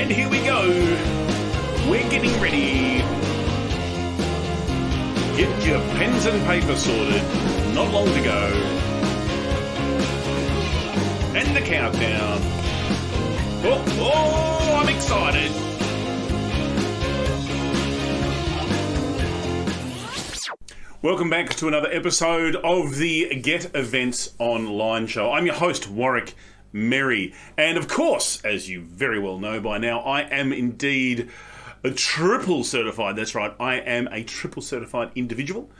And here we go. We're getting ready. Get your pens and paper sorted. Not long to go. And the countdown. Oh, I'm excited. Welcome back to another episode of the Get Events Online show. I'm your host, Warwick Merry. And of course, as you very well know by now, I am indeed a triple certified. That's right, I am a triple certified individual.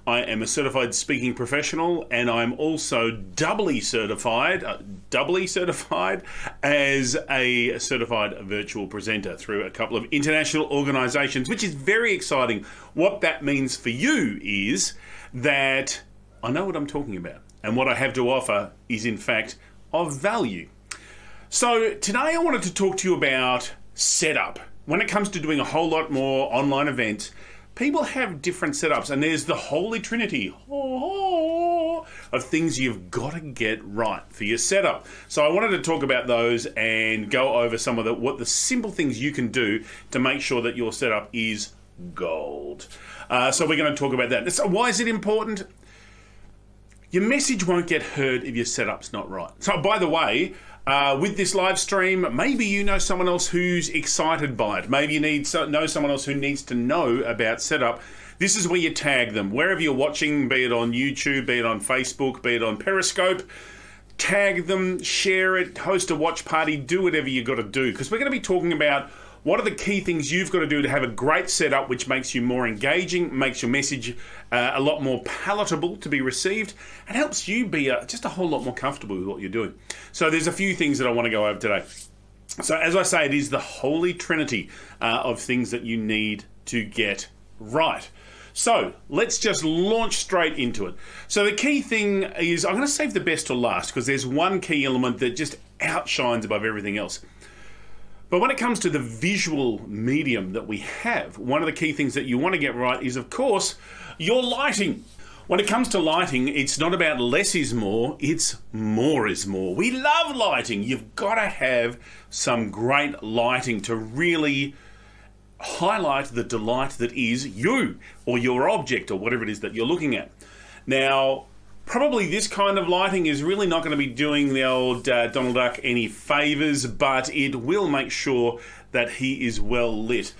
I am a certified speaking professional, and I'm also doubly certified as a certified virtual presenter through a couple of international organisations, which is very exciting. What that means for you is that I know what I'm talking about, and what I have to offer is in fact of value. So today I wanted to talk to you about setup. When it comes to doing a whole lot more online events, people have different setups, and there's the holy trinity of things you've got to get right for your setup. So I wanted to talk about those and go over some of what the simple things you can do to make sure that your setup is gold. So we're going to talk about that. So why is it important? Your message won't get heard if your setup's not right. So by the way, with this live stream, maybe you know someone else who's excited by it. Maybe you know someone else who needs to know about setup. This is where you tag them. Wherever you're watching, be it on YouTube, be it on Facebook, be it on Periscope, tag them, share it, host a watch party, do whatever you've got to do. Because we're going to be talking about what are the key things you've got to do to have a great setup which makes you more engaging, makes your message a lot more palatable to be received, and helps you be just a whole lot more comfortable with what you're doing. So there's a few things that I want to go over today. So as I say, it is the holy trinity of things that you need to get right. So let's just launch straight into it. So the key thing is, I'm going to save the best to last because there's one key element that just outshines above everything else. But when it comes to the visual medium that we have, one of the key things that you want to get right is, of course, your lighting. When it comes to lighting, it's not about less is more, it's more is more. We love lighting. You've got to have some great lighting to really highlight the delight that is you or your object or whatever it is that you're looking at. Now, probably this kind of lighting is really not going to be doing the old Donald Duck any favours, but it will make sure that he is well lit.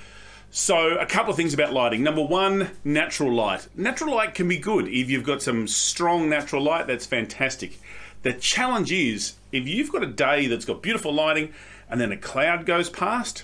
So a couple of things about lighting. Number one, natural light. Natural light can be good. If you've got some strong natural light, that's fantastic. The challenge is, if you've got a day that's got beautiful lighting and then a cloud goes past,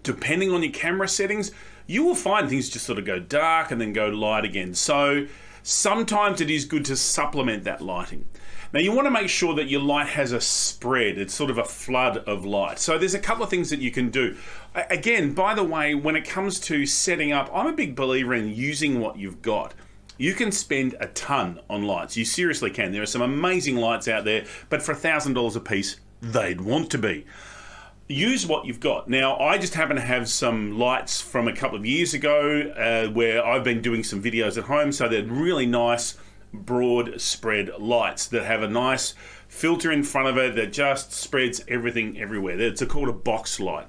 depending on your camera settings, you will find things just sort of go dark and then go light again. So sometimes it is good to supplement that lighting. Now you want to make sure that your light has a spread. It's sort of a flood of light. So there's a couple of things that you can do. Again, by the way, when it comes to setting up, I'm a big believer in using what you've got. You can spend a ton on lights. You seriously can. There are some amazing lights out there, but for $1,000 a piece, they'd want to be. Use what you've got. Now, I just happen to have some lights from a couple of years ago where I've been doing some videos at home, so they're really nice, broad spread lights that have a nice filter in front of it that just spreads everything everywhere. It's called a box light.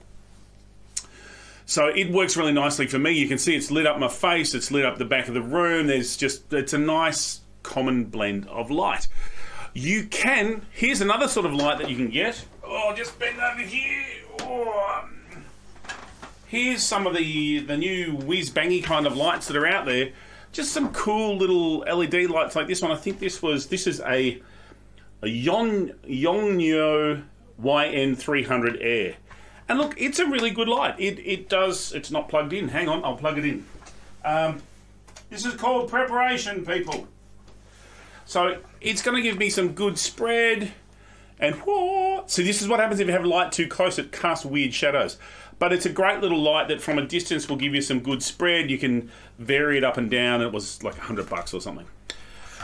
So it works really nicely for me. You can see it's lit up my face, it's lit up the back of the room. It's a nice common blend of light. Here's another sort of light that you can get. Oh, just bend over here. Oh. Here's some of the new whiz-bangy kind of lights that are out there. Just some cool little LED lights like this one. I think this is a Yongnuo YN300 Air. And look, it's a really good light. It's not plugged in. Hang on, I'll plug it in. This is called preparation, people. So it's going to give me some good spread. And whoa! So this is what happens if you have light too close. It casts weird shadows. But it's a great little light that from a distance will give you some good spread. You can vary it up and down. It was like $100 or something.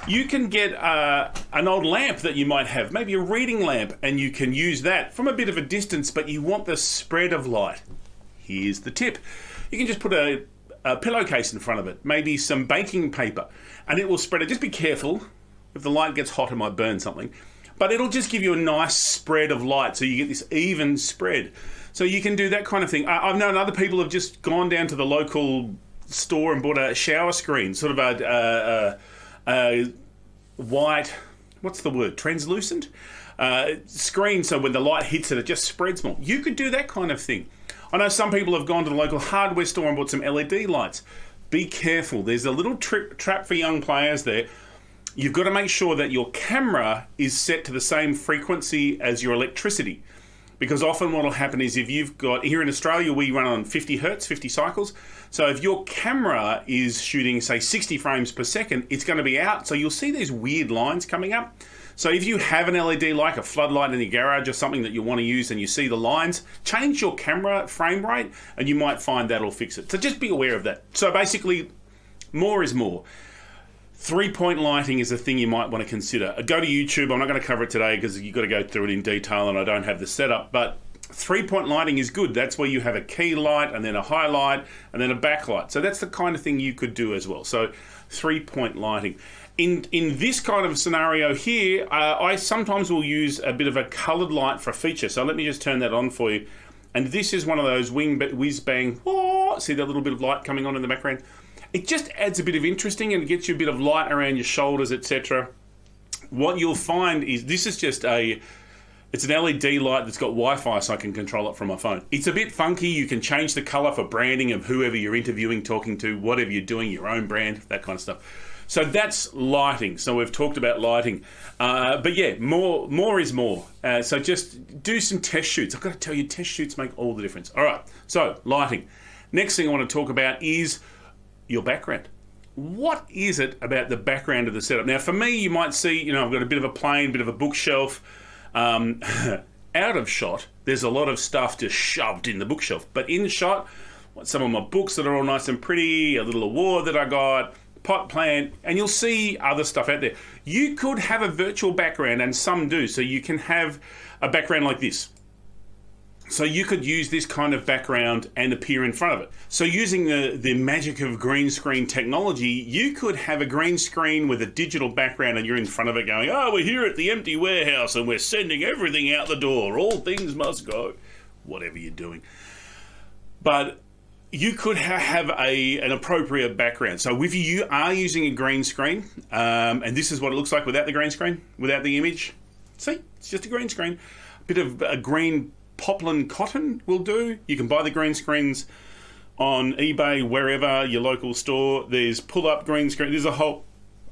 You can get an old lamp that you might have, maybe a reading lamp, and you can use that from a bit of a distance, but you want the spread of light. Here's the tip. You can just put a pillowcase in front of it, maybe some baking paper, and it will spread it. Just be careful. If the light gets hot, it might burn something. but it'll just give you a nice spread of light, so you get this even spread. So you can do that kind of thing. I've known other people have just gone down to the local store and bought a shower screen, sort of a white, what's the word, translucent screen, so when the light hits it, it just spreads more. You could do that kind of thing. I know some people have gone to the local hardware store and bought some LED lights. Be careful. There's a little trap for young players there. You've got to make sure that your camera is set to the same frequency as your electricity. Because often what will happen is if you've got, here in Australia, we run on 50 hertz, 50 cycles. So if your camera is shooting, say, 60 frames per second, it's going to be out. So you'll see these weird lines coming up. So if you have an LED like a floodlight in your garage or something that you want to use and you see the lines, change your camera frame rate and you might find that'll fix it. So just be aware of that. So basically, more is more. 3-point lighting is a thing you might want to consider. Go to YouTube. I'm not going to cover it today because you've got to go through it in detail and I don't have the setup. But 3-point lighting is good. That's where you have a key light and then a highlight and then a backlight. So that's the kind of thing you could do as well. So 3-point lighting. In this kind of scenario here, I sometimes will use a bit of a coloured light for a feature. So let me just turn that on for you. And this is one of those whiz bang. Oh, see that little bit of light coming on in the background? It just adds a bit of interesting and gets you a bit of light around your shoulders, etc. What you'll find is this is just it's an LED light that's got Wi-Fi, so I can control it from my phone. It's a bit funky. You can change the colour for branding of whoever you're interviewing, talking to, whatever you're doing, your own brand, that kind of stuff. So that's lighting. So we've talked about lighting. But yeah, more is more. So just do some test shoots. I've got to tell you, test shoots make all the difference. All right, so lighting. Next thing I want to talk about is your background. What is it about the background of the setup? Now, for me, you might see, I've got a bit of a plane, bit of a bookshelf. Out of shot, there's a lot of stuff just shoved in the bookshelf. But in shot, some of my books that are all nice and pretty, a little award that I got, pot plant, and you'll see other stuff out there. You could have a virtual background, and some do, so you can have a background like this. So you could use this kind of background and appear in front of it. So using the magic of green screen technology, you could have a green screen with a digital background and you're in front of it going, oh, we're here at the empty warehouse and we're sending everything out the door. All things must go. Whatever you're doing. But you could have an appropriate background. So if you are using a green screen, and this is what it looks like without the green screen, without the image. See, it's just a green screen. A bit of a green poplin cotton will do. You can buy the green screens on eBay, wherever, your local store. There's pull-up green screen. There's a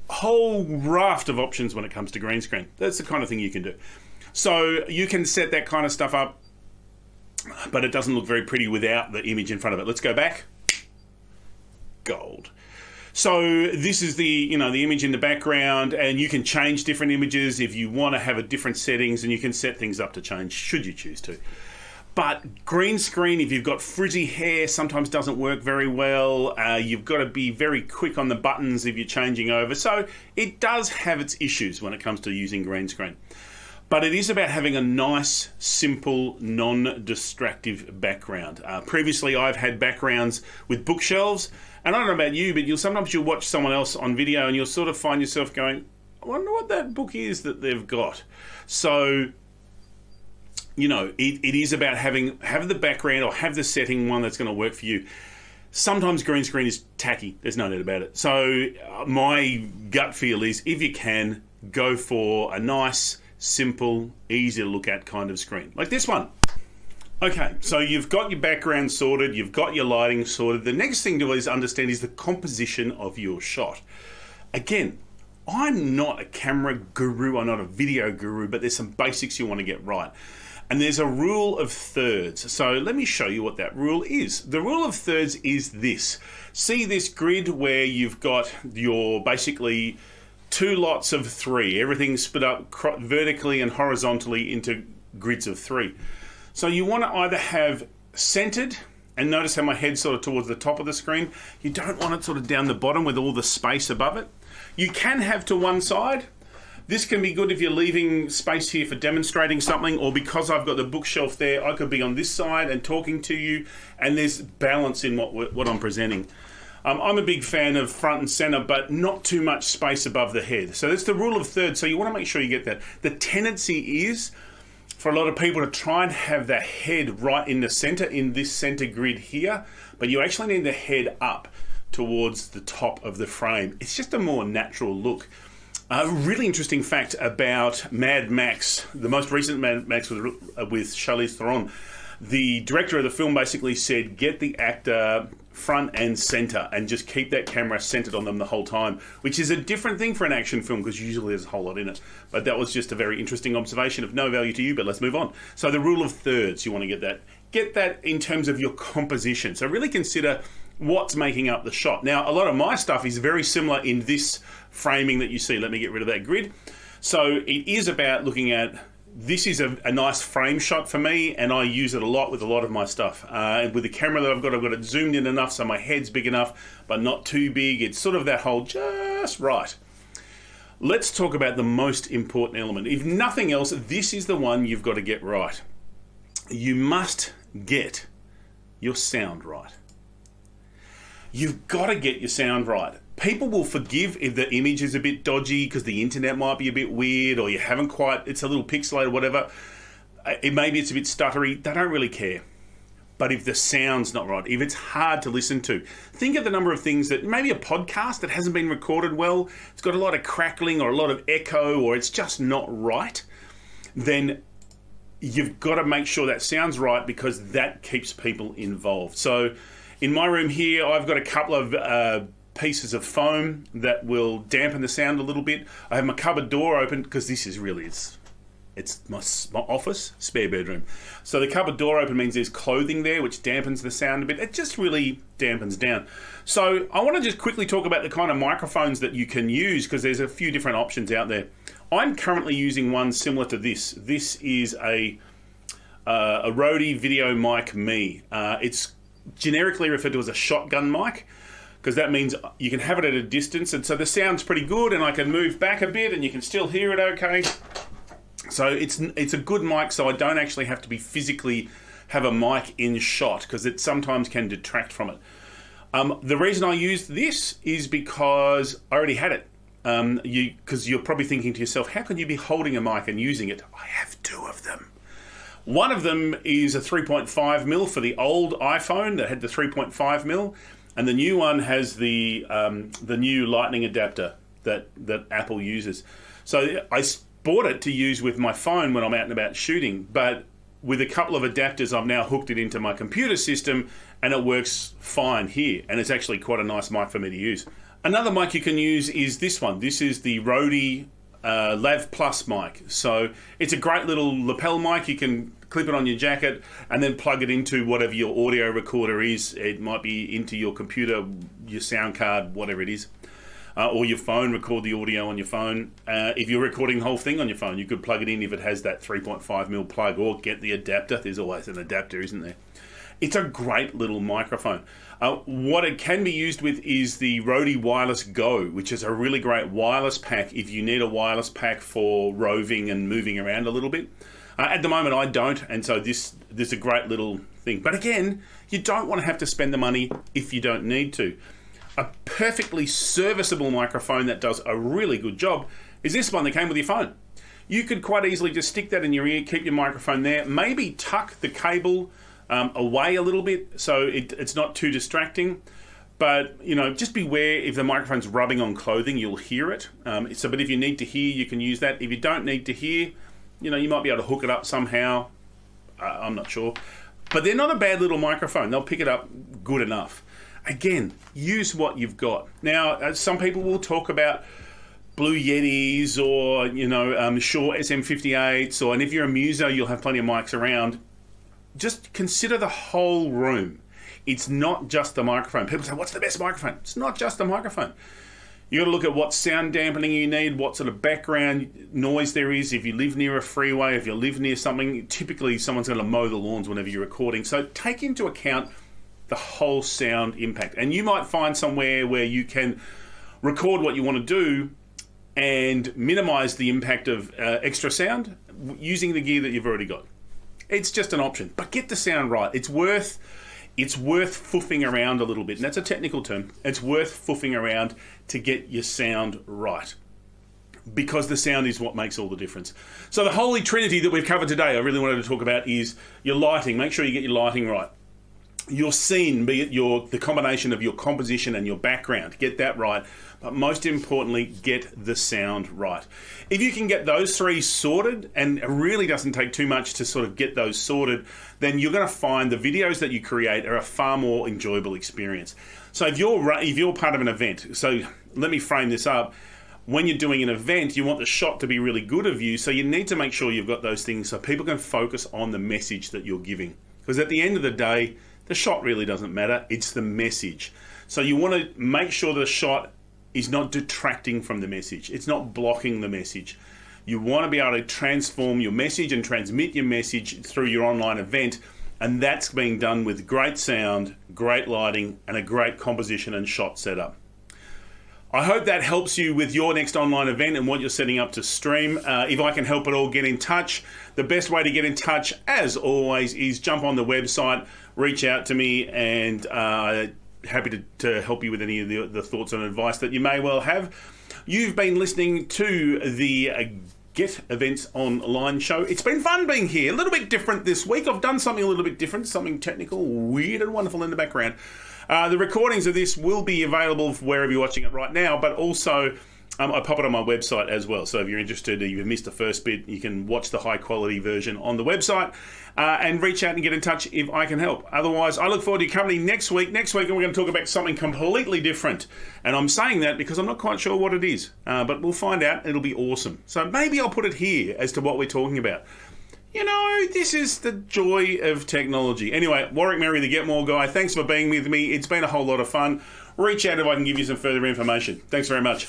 whole raft of options when it comes to green screen. That's the kind of thing you can do. So you can set that kind of stuff up, but it doesn't look very pretty without the image in front of it. Let's go back. Gold. So this is the image in the background, and you can change different images if you want to have a different settings, and you can set things up to change should you choose to. But green screen, if you've got frizzy hair, sometimes doesn't work very well. You've got to be very quick on the buttons if you're changing over. So it does have its issues when it comes to using green screen. But it is about having a nice, simple, non-distractive background. Previously, I've had backgrounds with bookshelves, and I don't know about you, but sometimes you'll watch someone else on video and you'll sort of find yourself going, I wonder what that book is that they've got. So, it is about have the background or have the setting one that's going to work for you. Sometimes green screen is tacky. There's no doubt about it. So my gut feel is if you can, go for a nice, simple, easy to look at kind of screen. Like this one. Okay, so you've got your background sorted, you've got your lighting sorted. The next thing to understand is the composition of your shot. Again, I'm not a camera guru, I'm not a video guru, but there's some basics you want to get right. And there's a rule of thirds. So let me show you what that rule is. The rule of thirds is this. See this grid where you've got your basically 2 lots of 3. Everything's split up vertically and horizontally into grids of 3. So you want to either have centered, and notice how my head's sort of towards the top of the screen. You don't want it sort of down the bottom with all the space above it. You can have to one side. This can be good if you're leaving space here for demonstrating something, or because I've got the bookshelf there, I could be on this side and talking to you, and there's balance in what I'm presenting. I'm a big fan of front and centre, but not too much space above the head. So that's the rule of thirds. So you want to make sure you get that. The tendency is for a lot of people to try and have the head right in the centre, in this centre grid here, but you actually need the head up towards the top of the frame. It's just a more natural look. A really interesting fact about Mad Max, the most recent Mad Max with Charlize Theron. The director of the film basically said, get the actor front and centre and just keep that camera centred on them the whole time, which is a different thing for an action film because usually there's a whole lot in it. But that was just a very interesting observation of no value to you, but let's move on. So the rule of thirds, you want to get that. Get that in terms of your composition. So really consider what's making up the shot. Now, a lot of my stuff is very similar in this framing that you see. Let me get rid of that grid. So it is about looking at, this is a nice frame shot for me, and I use it a lot with a lot of my stuff. With the camera that I've got it zoomed in enough so my head's big enough, but not too big. It's sort of that whole just right. Let's talk about the most important element. If nothing else, this is the one you've got to get right. You must get your sound right. You've got to get your sound right. People will forgive if the image is a bit dodgy because the internet might be a bit weird or you haven't quite, it's a little pixelated or whatever. Maybe it's a bit stuttery. They don't really care. But if the sound's not right, if it's hard to listen to, think of the number of things that, maybe a podcast that hasn't been recorded well, it's got a lot of crackling or a lot of echo or it's just not right, then you've got to make sure that sounds right because that keeps people involved. So in my room here, I've got a couple of pieces of foam that will dampen the sound a little bit. I have my cupboard door open because this is really, it's my office, spare bedroom. So the cupboard door open means there's clothing there, which dampens the sound a bit. It just really dampens down. So I want to just quickly talk about the kind of microphones that you can use because there's a few different options out there. I'm currently using one similar to this. This is a Rode Video Mic Me. It's generically referred to as a shotgun mic because that means you can have it at a distance, and so the sound's pretty good, and I can move back a bit and you can still hear it okay. So it's a good mic, so I don't actually have to be physically have a mic in shot because it sometimes can detract from it. The reason I used this is because I already had it. Because you're probably thinking to yourself, how can you be holding a mic and using it? I have two of them. One of them is a 3.5mm for the old iPhone that had the 3.5mm, and the new one has the new lightning adapter that Apple uses. So I bought it to use with my phone when I'm out and about shooting, but with a couple of adapters I've now hooked it into my computer system and it works fine here, and it's actually quite a nice mic for me to use. Another mic you can use is this one. This is the Rode Lav Plus mic. So it's a great little lapel mic. You can clip it on your jacket and then plug it into whatever your audio recorder is. It might be into your computer, your sound card, whatever it is. Or your phone, record the audio on your phone. If you're recording the whole thing on your phone, you could plug it in if it has that 3.5mm plug, or get the adapter. There's always an adapter, isn't there? It's a great little microphone. What it can be used with is the Rode Wireless Go, which is a really great wireless pack if you need a wireless pack for roving and moving around a little bit. At the moment I don't, and so this is a great little thing. But again, you don't want to have to spend the money if you don't need to. A perfectly serviceable microphone that does a really good job is this one that came with your phone. You could quite easily just stick that in your ear, keep your microphone there, maybe tuck the cable away a little bit so it's not too distracting. But, you know, just beware if the microphone's rubbing on clothing, you'll hear it. But if you need to hear, you can use that. If you don't need to hear, you know, you might be able to hook it up somehow. I'm not sure. But they're not a bad little microphone. They'll pick it up good enough. Again, use what you've got. Now, some people will talk about Blue Yetis or, you know, Shure SM58s, and if you're a muso, you'll have plenty of mics around. Just consider the whole room. It's not just the microphone. People say, what's the best microphone? It's not just the microphone. You've got to look at what sound dampening you need, what sort of background noise there is. If you live near a freeway, if you live near something, typically someone's going to mow the lawns whenever you're recording. So take into account the whole sound impact. And you might find somewhere where you can record what you want to do and minimize the impact of extra sound using the gear that you've already got. It's just an option, but get the sound right. It's worth it's worth foofing around a little bit. And that's a technical term. It's worth foofing around to get your sound right, because the sound is what makes all the difference. So the holy trinity that we've covered today, I really wanted to talk about, is your lighting. Make sure you get your lighting right. Your scene, be it the combination of your composition and your background, get that right. But most importantly, get the sound right. If you can get those three sorted, and it really doesn't take too much to sort of get those sorted, then you're going to find the videos that you create are a far more enjoyable experience. So if you're part of an event, so let me frame this up. When you're doing an event, you want the shot to be really good of you, so you need to make sure you've got those things so people can focus on the message that you're giving. Because at the end of the day, the shot really doesn't matter, it's the message. So you want to make sure the shot is not detracting from the message. It's not blocking the message. You want to be able to transform your message and transmit your message through your online event, and that's being done with great sound, great lighting, and a great composition and shot setup. I hope that helps you with your next online event and what you're setting up to stream. If I can help at all, get in touch. The best way to get in touch, as always, is jump on the website, reach out to me, and happy to help you with any of the thoughts and advice that you may well have. You've been listening to the Get Events Online show. It's been fun being here. A little bit different this week. I've done something a little bit different, something technical, weird and wonderful in the background. The recordings of this will be available wherever you're watching it right now, but also I pop it on my website as well. So if you're interested, you've missed the first bit, you can watch the high quality version on the website and reach out and get in touch if I can help. Otherwise, I look forward to your company next week. Next week, we're going to talk about something completely different. And I'm saying that because I'm not quite sure what it is, but we'll find out. It'll be awesome. So maybe I'll put it here as to what we're talking about. You know, this is the joy of technology. Anyway, Warwick Merry, the Get More guy, thanks for being with me. It's been a whole lot of fun. Reach out if I can give you some further information. Thanks very much.